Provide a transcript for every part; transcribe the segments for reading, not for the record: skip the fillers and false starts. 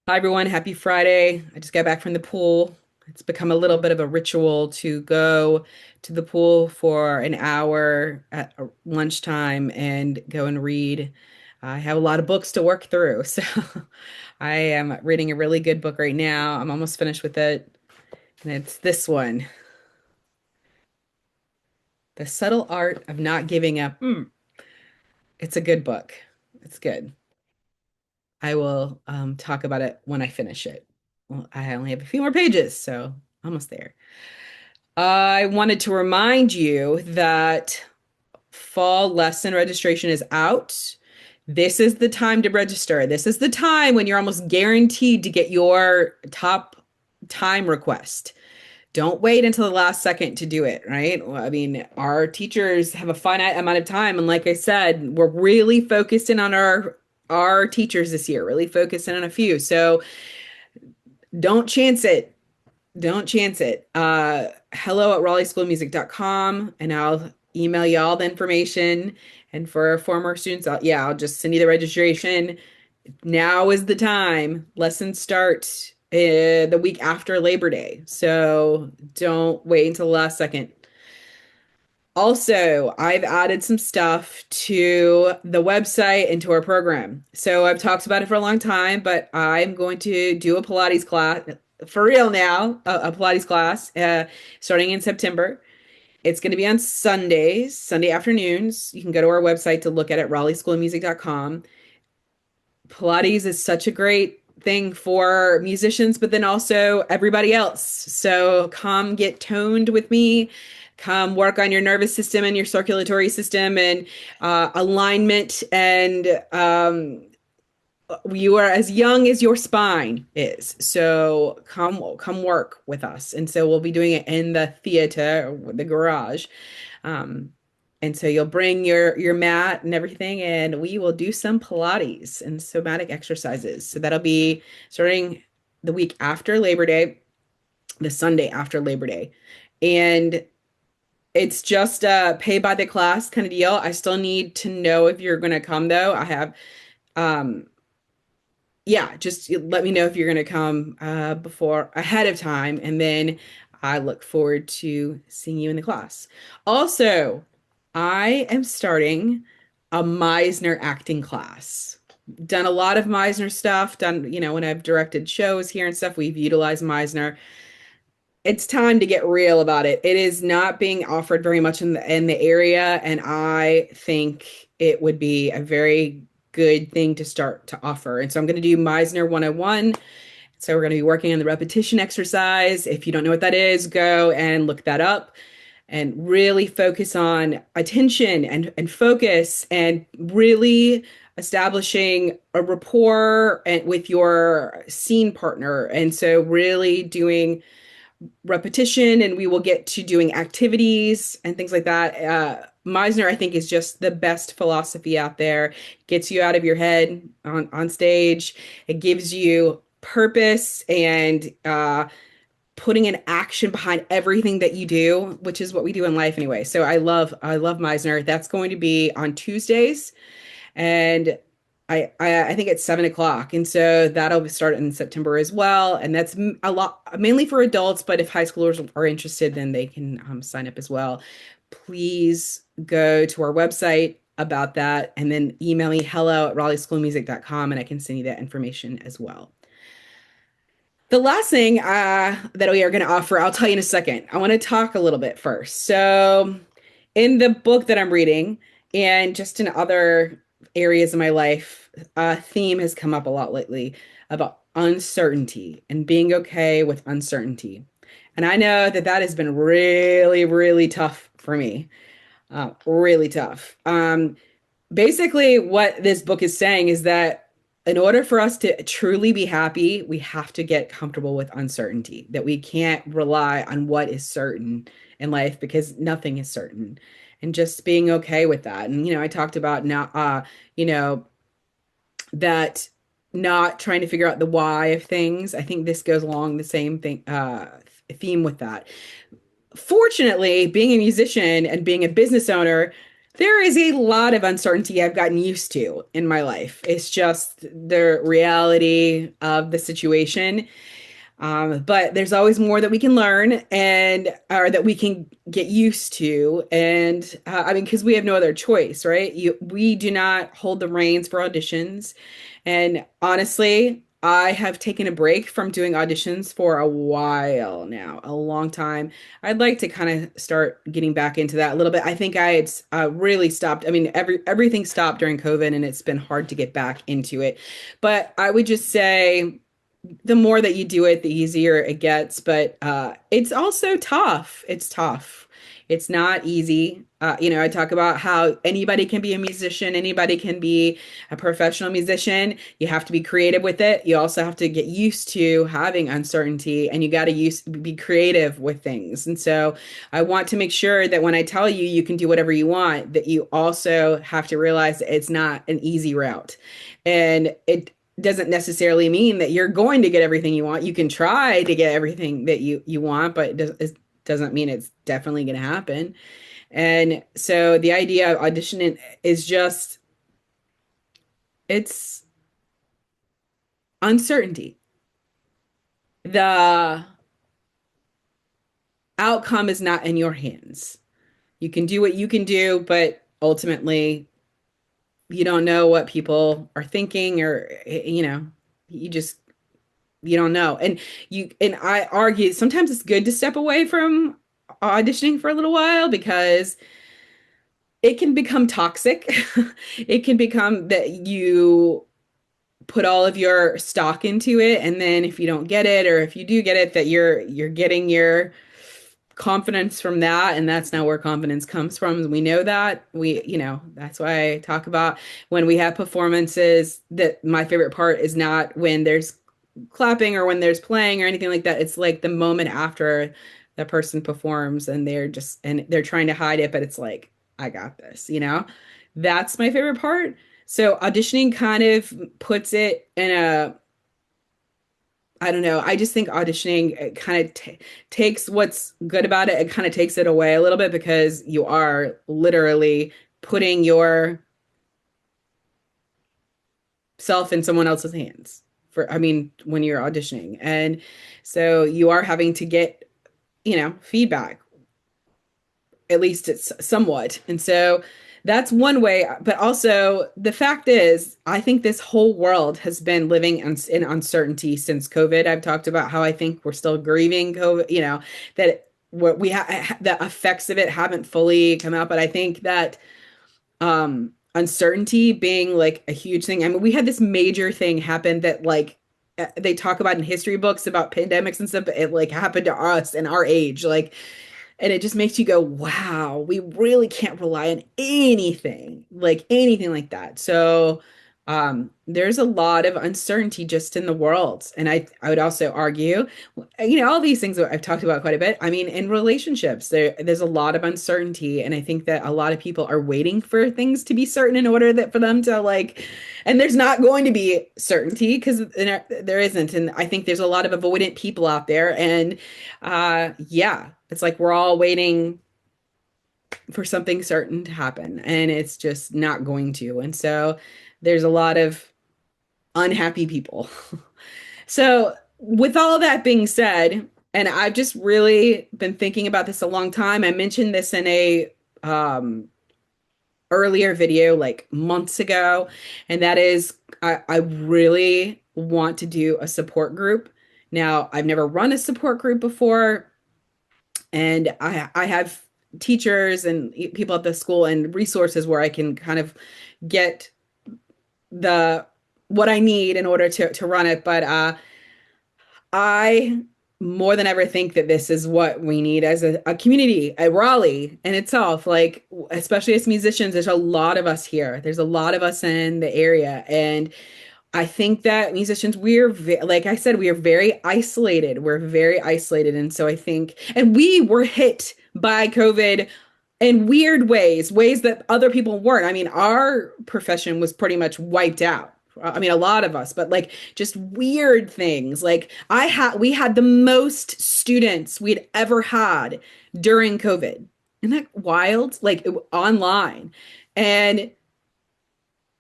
Hi everyone, happy Friday. I just got back from the pool. It's become a little bit of a ritual to go to the pool for an hour at lunchtime and go and read. I have a lot of books to work through, so I am reading a really good book right now. I'm almost finished with it, and it's this one, The Subtle Art of Not Giving Up. It's a good book. It's good. I will talk about it when I finish it. Well, I only have a few more pages, so almost there. I wanted to remind you that fall lesson registration is out. This is the time to register. This is the time when you're almost guaranteed to get your top time request. Don't wait until the last second to do it, right? Well, I mean, our teachers have a finite amount of time, and like I said, we're really focused in on our teachers this year, really focused in on a few. So don't chance it. Don't chance it. Hello at raleigh.schoolmusic.com, and I'll email you all the information. And for former students, I'll just send you the registration. Now is the time. Lessons start the week after Labor Day. So don't wait until the last second. Also, I've added some stuff to the website and to our program. So I've talked about it for a long time, but I'm going to do a Pilates class for real now, a Pilates class starting in September. It's going to be on Sundays, Sunday afternoons. You can go to our website to look at it, raleigh.schoolmusic.com. Pilates is such a great thing for musicians, but then also everybody else. So come get toned with me. Come work on your nervous system and your circulatory system and alignment. And you are as young as your spine is. So come work with us. And so we'll be doing it in the theater, the garage. Um, and so you'll bring your mat and everything, and we will do some Pilates and somatic exercises. So that'll be starting the week after Labor Day, the Sunday after Labor Day. And it's just a pay by the class kind of deal. I still need to know if you're going to come though. I have um yeah, just let me know if you're going to come before ahead of time, and then I look forward to seeing you in the class. Also, I am starting a Meisner acting class. Done a lot of Meisner stuff, done, when I've directed shows here and stuff, we've utilized Meisner. It's time to get real about it. It is not being offered very much in the area, and I think it would be a very good thing to start to offer. And so I'm going to do Meisner 101. So we're going to be working on the repetition exercise. If you don't know what that is, go and look that up and really focus on attention and focus and really establishing a rapport with your scene partner. And so really doing repetition, and we will get to doing activities and things like that. Meisner, I think, is just the best philosophy out there. Gets you out of your head on stage. It gives you purpose and putting an action behind everything that you do, which is what we do in life anyway. So I love Meisner. That's going to be on Tuesdays, and I think it's 7 o'clock, and so that'll start in September as well. And that's a lot, mainly for adults. But if high schoolers are interested, then they can sign up as well. Please go to our website about that, and then email me hello at raleigh.schoolmusic.com, and I can send you that information as well. The last thing that we are going to offer, I'll tell you in a second. I want to talk a little bit first. So, in the book that I'm reading, and just in other areas of my life, a theme has come up a lot lately about uncertainty and being okay with uncertainty. And I know that that has been really, really tough for me. Really tough. Basically, what this book is saying is that in order for us to truly be happy, we have to get comfortable with uncertainty, that we can't rely on what is certain in life because nothing is certain. And just being okay with that. And, I talked about now, you know, that not trying to figure out the why of things. I think this goes along the same thing, theme with that. Fortunately, being a musician and being a business owner, There is a lot of uncertainty I've gotten used to in my life. It's just the reality of the situation. But there's always more that we can learn and or that we can get used to. And I mean, because we have no other choice, right? We do not hold the reins for auditions. And honestly, I have taken a break from doing auditions for a while now, a long time. I'd like to kind of start getting back into that a little bit. I think I had really stopped. I mean, everything stopped during COVID, and it's been hard to get back into it. But I would just say the more that you do it, the easier it gets. But it's also tough. It's tough. It's not easy. I talk about how anybody can be a musician, anybody can be a professional musician. You have to be creative with it. You also have to get used to having uncertainty, and you got to be creative with things. And so I want to make sure that when I tell you you can do whatever you want, that you also have to realize that it's not an easy route. And it doesn't necessarily mean that you're going to get everything you want. You can try to get everything that you want, but it doesn't mean it's definitely going to happen. And so the idea of auditioning is just it's uncertainty. The outcome is not in your hands. You can do what you can do, but ultimately you don't know what people are thinking, or you just you don't know. And I argue sometimes it's good to step away from auditioning for a little while because it can become toxic. It can become that you put all of your stock into it, and then if you don't get it, or if you do get it, that you're getting your confidence from that, and that's not where confidence comes from. We know that. That's why I talk about when we have performances, that my favorite part is not when there's clapping or when there's playing or anything like that. It's like the moment after the person performs, and they're trying to hide it, but it's like, I got this. That's my favorite part. So auditioning kind of puts it in a, I don't know. I just think auditioning kind of takes what's good about it. It kind of takes it away a little bit because you are literally putting yourself in someone else's hands I mean, when you're auditioning. And so you are having to get, feedback, at least it's somewhat. And so that's one way. But also, the fact is, I think this whole world has been living in uncertainty since COVID. I've talked about how I think we're still grieving COVID, that what the effects of it haven't fully come out. But I think that uncertainty being like a huge thing. I mean, we had this major thing happen that like they talk about in history books about pandemics and stuff, but it like happened to us in our age. Like, and it just makes you go, wow, we really can't rely on anything like that. So there's a lot of uncertainty just in the world. And I would also argue, all these things that I've talked about quite a bit. I mean, in relationships, there's a lot of uncertainty. And I think that a lot of people are waiting for things to be certain in order that for them to like, and there's not going to be certainty because there isn't. And I think there's a lot of avoidant people out there. And yeah, it's like we're all waiting for something certain to happen, and it's just not going to. And so there's a lot of unhappy people. So, with all that being said, and I've just really been thinking about this a long time. I mentioned this in a earlier video like months ago, and that is I really want to do a support group. Now, I've never run a support group before, and I have teachers and people at the school and resources where I can kind of get the what I need in order to run it. But I more than ever think that this is what we need as a community, a Raleigh in itself. Like, especially as musicians, there's a lot of us here. There's a lot of us in the area, and I think that musicians, like I said, we are very isolated. We're very isolated. And so I think, and we were hit by COVID in weird ways that other people weren't. I mean, our profession was pretty much wiped out. I mean, a lot of us, but like just weird things. Like we had the most students we'd ever had during COVID. Isn't that wild? Like online. And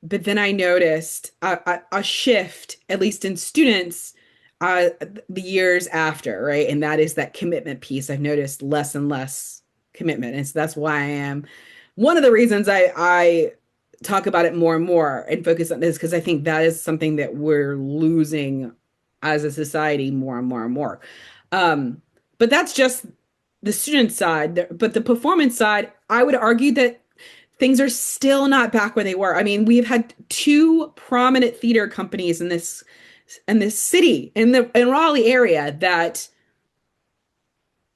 but then I noticed a shift, at least in students, the years after, right? And that is that commitment piece. I've noticed less and less commitment. And so that's why I am one of the reasons I talk about it more and more and focus on this, because I think that is something that we're losing as a society more and more and more. Um, but that's just the student side. But the performance side, I would argue that things are still not back where they were. I mean, we've had two prominent theater companies in this city in the in Raleigh area that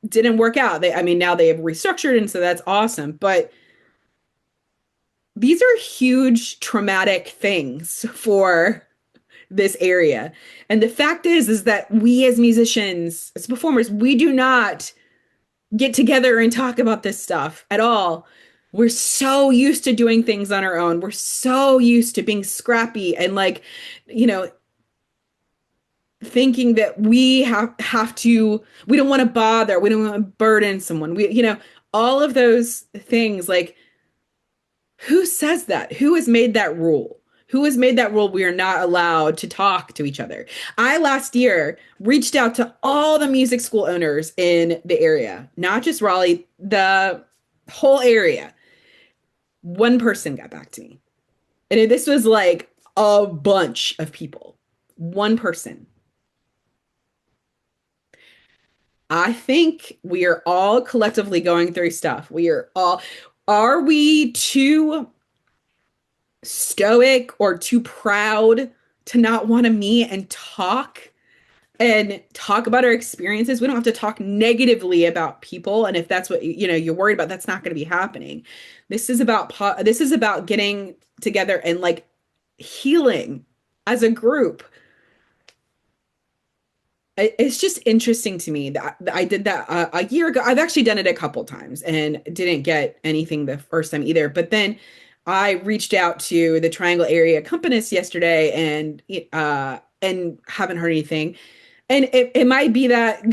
didn't work out. I mean, now they have restructured, and so that's awesome. But these are huge traumatic things for this area. And the fact is that we as musicians, as performers, we do not get together and talk about this stuff at all. We're so used to doing things on our own. We're so used to being scrappy and like, you know, thinking that we don't want to bother, we don't want to burden someone. All of those things, like who says that? Who has made that rule? Who has made that rule we are not allowed to talk to each other? I last year reached out to all the music school owners in the area, not just Raleigh, the whole area. One person got back to me. And this was like a bunch of people. One person. I think we are all collectively going through stuff. Are we too stoic or too proud to not want to meet and talk about our experiences? We don't have to talk negatively about people. And if that's what you're worried about, that's not going to be happening. This is about getting together and like healing as a group. It's just interesting to me that I did that a year ago. I've actually done it a couple times and didn't get anything the first time either. But then I reached out to the Triangle Area Accompanist yesterday and haven't heard anything. And it might be that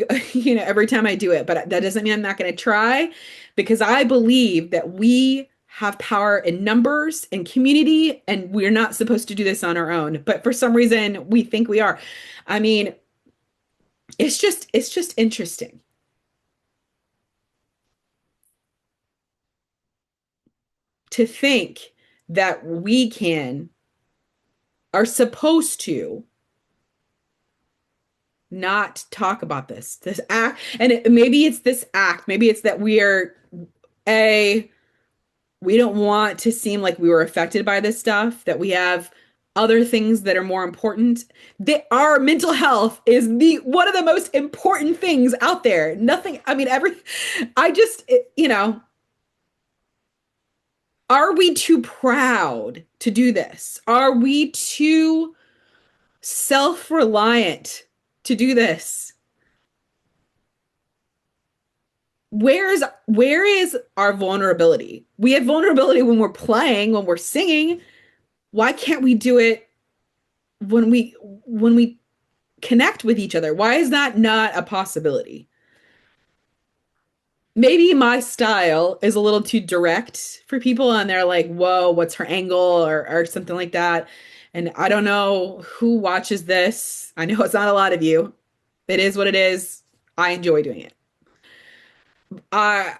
every time I do it, but that doesn't mean I'm not going to try, because I believe that we have power in numbers and community, and we're not supposed to do this on our own. But for some reason, we think we are. I mean, it's just interesting to think that we can are supposed to not talk about this act. And maybe it's this act, maybe it's that a we don't want to seem like we were affected by this stuff, that we have other things that are more important. That our mental health is the one of the most important things out there. Nothing, I mean, I just, are we too proud to do this? Are we too self-reliant to do this? Where is our vulnerability? We have vulnerability when we're playing, when we're singing. Why can't we do it when we connect with each other? Why is that not a possibility? Maybe my style is a little too direct for people and they're like, whoa, what's her angle or something like that. And I don't know who watches this. I know it's not a lot of you. It is what it is. I enjoy doing it. I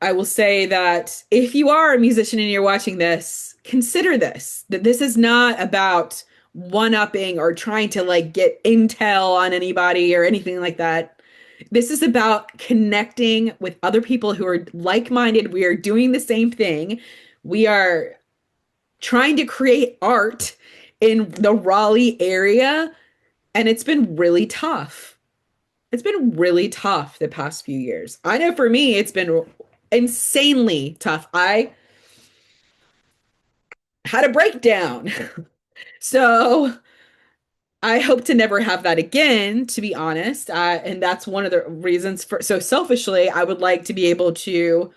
I will say that if you are a musician and you're watching this, consider this, that this is not about one-upping or trying to like get intel on anybody or anything like that. This is about connecting with other people who are like-minded. We are doing the same thing. We are trying to create art in the Raleigh area, and it's been really tough. It's been really tough the past few years. I know for me, it's been insanely tough. I had a breakdown. So I hope to never have that again, to be honest. And that's one of the reasons so selfishly, I would like to be able to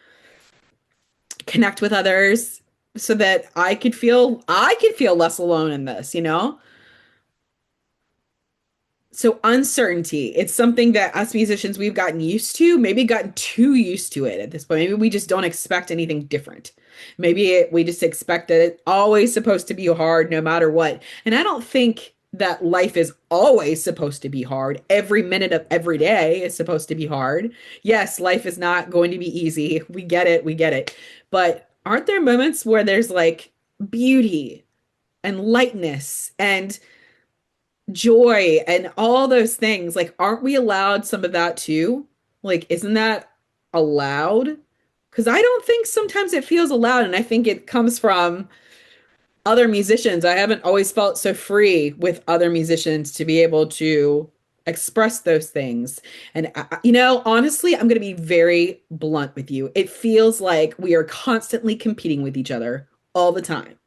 connect with others so that I could feel less alone in this, you know? So uncertainty, it's something that us musicians we've gotten used to, maybe gotten too used to it at this point. Maybe we just don't expect anything different. We just expect that it's always supposed to be hard no matter what. And I don't think that life is always supposed to be hard. Every minute of every day is supposed to be hard. Yes, life is not going to be easy. We get it, we get it. But aren't there moments where there's like beauty and lightness and joy and all those things? Like, aren't we allowed some of that too? Like, isn't that allowed? Because I don't think sometimes it feels allowed, and I think it comes from other musicians. I haven't always felt so free with other musicians to be able to express those things. And, honestly, I'm going to be very blunt with you. It feels like we are constantly competing with each other all the time,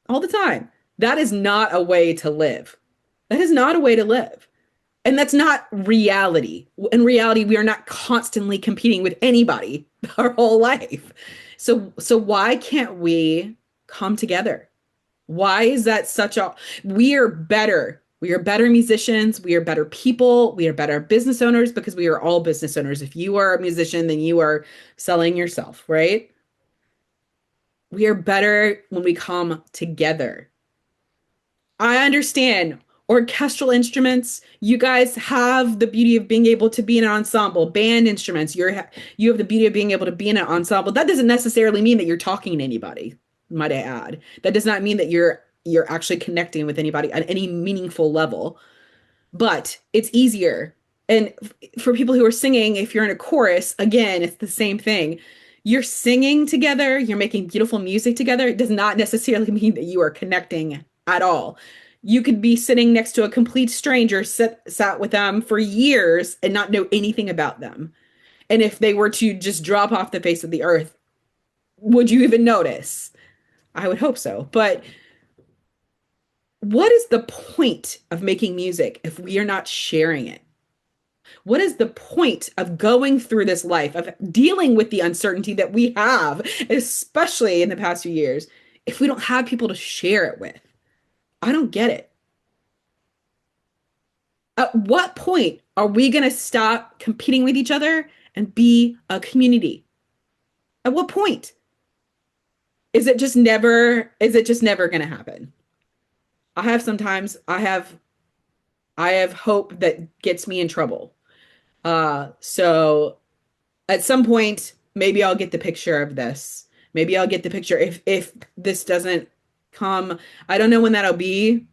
all the time. That is not a way to live. That is not a way to live. And that's not reality. In reality, we are not constantly competing with anybody our whole life. So why can't we come together? Why is that such a we are better. We are better musicians, we are better people, we are better business owners because we are all business owners. If you are a musician, then you are selling yourself, right? We are better when we come together. I understand orchestral instruments. You guys have the beauty of being able to be in an ensemble. Band instruments, you have the beauty of being able to be in an ensemble. That doesn't necessarily mean that you're talking to anybody, might I add. That does not mean that you're actually connecting with anybody at any meaningful level. But it's easier. And for people who are singing, if you're in a chorus, again, it's the same thing. You're singing together, you're making beautiful music together. It does not necessarily mean that you are connecting at all. You could be sitting next to a complete stranger, sat with them for years and not know anything about them. And if they were to just drop off the face of the earth, would you even notice? I would hope so. But what is the point of making music if we are not sharing it? What is the point of going through this life, of dealing with the uncertainty that we have, especially in the past few years, if we don't have people to share it with? I don't get it. At what point are we going to stop competing with each other and be a community? At what point? Is it just never going to happen? I have hope that gets me in trouble. So at some point, maybe I'll get the picture of this. Maybe I'll get the picture if this doesn't come. I don't know when that'll be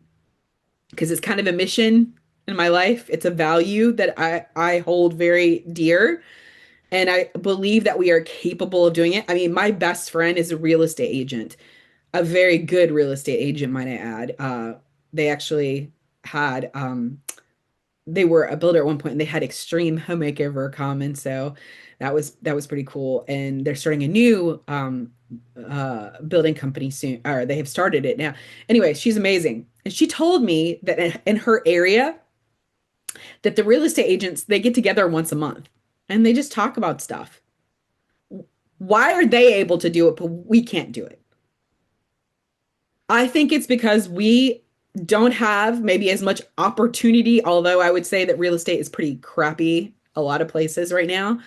because it's kind of a mission in my life. It's a value that I hold very dear, and I believe that we are capable of doing it. I mean, my best friend is a real estate agent, a very good real estate agent, might I add. They actually had they were a builder at one point and they had Extreme Home Makeover come, and so that was pretty cool. And they're starting a new building company soon, or they have started it now. Anyway, she's amazing. And she told me that in her area that the real estate agents they get together once a month and they just talk about stuff. Why are they able to do it, but we can't do it? I think it's because we don't have maybe as much opportunity, although I would say that real estate is pretty crappy a lot of places right now,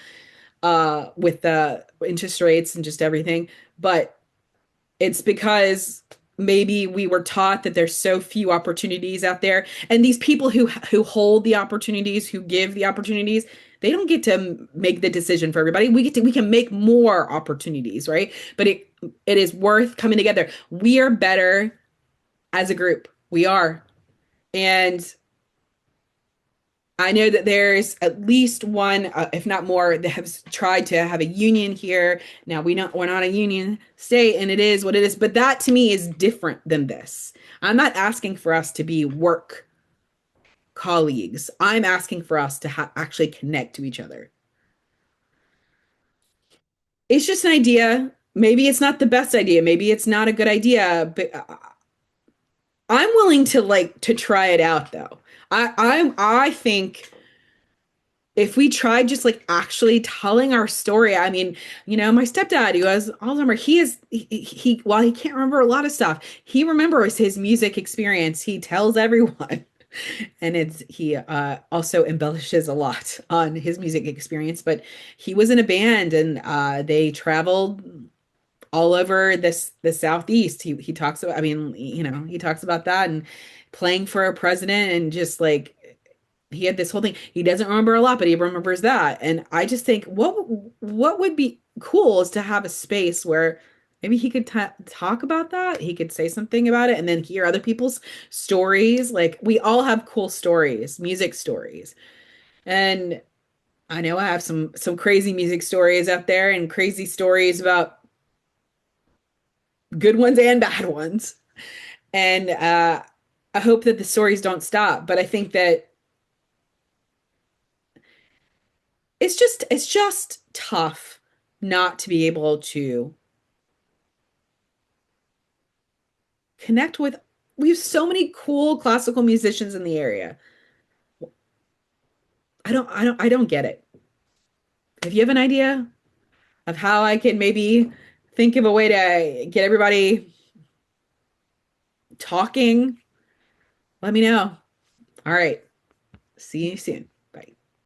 with the interest rates and just everything. But it's because maybe we were taught that there's so few opportunities out there, and these people who hold the opportunities, who give the opportunities, they don't get to make the decision for everybody. We can make more opportunities, right? But it is worth coming together. We are better as a group. We are. And I know that there's at least one, if not more, that have tried to have a union here. Now we're not a union state, and it is what it is. But that to me is different than this. I'm not asking for us to be work colleagues. I'm asking for us to actually connect to each other. It's just an idea. Maybe it's not the best idea. Maybe it's not a good idea, but I'm willing to to try it out though. I think if we tried just like actually telling our story. I mean, my stepdad who has Alzheimer's, while he can't remember a lot of stuff, he remembers his music experience. He tells everyone. And it's he also embellishes a lot on his music experience, but he was in a band and they traveled all over the Southeast. He talks about, I mean, he talks about that and playing for a president and just like he had this whole thing. He doesn't remember a lot, but he remembers that. And I just think what would be cool is to have a space where maybe he could talk about that. He could say something about it and then hear other people's stories. Like we all have cool stories, music stories. And I know I have some crazy music stories out there and crazy stories about good ones and bad ones. And I hope that the stories don't stop. But I think that it's just tough not to be able to connect with. We have so many cool classical musicians in the area. I don't get it. If you have an idea of how I can maybe think of a way to get everybody talking, let me know. All right. See you soon.